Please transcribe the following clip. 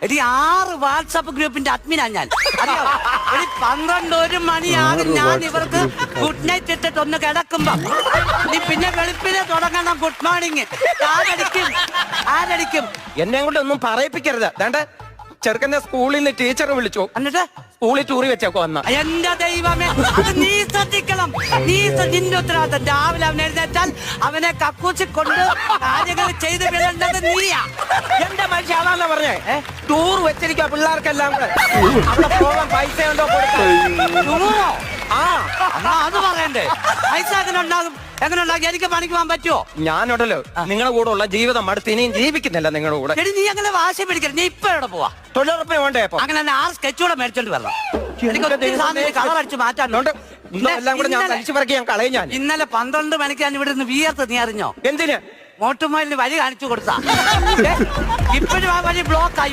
എടി 6 വാട്സാപ്പ് ഗ്രൂപ്പിന്റെ അഡ്മിനാ ഞാൻ. എടി 12-1 മണിയാകും ഞാൻ ഇവർക്ക് ഗുഡ് നൈറ്റ് ഇട്ടിട്ട് ഒന്ന് കിടക്കുമ്പോ നീ പിന്നെ വെളുപ്പിനെ തുടങ്ങണം ഗുഡ് മോർണിംഗ്. ആരടിക്കും? എന്നെ കൊണ്ട് ഒന്നും പറയിപ്പിക്കരുത്. വേണ്ട, ചെറുക്കന്റെ സ്കൂളിൽ നിന്ന് ടീച്ചറെ വിളിച്ചു, എന്നിട്ട് സ്കൂളിൽ ടൂറി വെച്ചേക്കോ വന്ന. എന്റെ ദൈവമേ, അത് നീ ശ്രദ്ധിക്കണം. നിന്റെ ഉത്തരവാദിത്തം. രാവിലെ അവൻ എഴുന്നേറ്റാൽ അവനെ കക്കൂച്ചി കൊണ്ട് കാര്യങ്ങൾ ചെയ്ത് വിടേണ്ടത് നീയാ. എന്റെ മനുഷ്യ അതാന്നാ പറഞ്ഞേ, ടൂർ വെച്ചിരിക്കുക പിള്ളേർക്കെല്ലാം കൂടെ. അവിടെ പോകാൻ പൈസ ഉണ്ടോ ടൂറോ? ആ, അത് പറയണ്ടേ? പൈസ എങ്ങനെ ഉണ്ടാകും? എനിക്ക് പണിക്ക് പോകാൻ പറ്റുമോ? ഞാനുണ്ടല്ലോ നിങ്ങളുടെ കൂടെ ഉള്ള ജീവിതം അടുത്ത് ഇനിയും ജീവിക്കുന്നില്ല നിങ്ങളുടെ കൂടെ. എടി നീ അങ്ങനെ വാശി പിടിക്കരുത്. നീ ഇപ്പൊ എവിടെ പോവാ? തൊഴിലുറപ്പ് വേണ്ടേ? അപ്പൊ അങ്ങനെ 6 സ്കെച്ചൂടെ മേടിച്ചോണ്ട് വരണം. എനിക്ക് കളർ അടിച്ച് മാറ്റാനുണ്ട്. എല്ലാം കൂടെ ഞാൻ തനിച്ചു പറക്കി ഞാൻ കളയും. ഞാൻ ഇന്നലെ 12 മണിക്ക് ഞാൻ ഇവിടെ നിന്ന് വിയർത്ത്. നീ അറിഞ്ഞോ? എന്തിന്? മോട്ടുമൊയിലിന് വഴി കാണിച്ചു കൊടുത്താ. ഇപ്പോഴും ആ വഴി ബ്ലോക്ക് ആയി.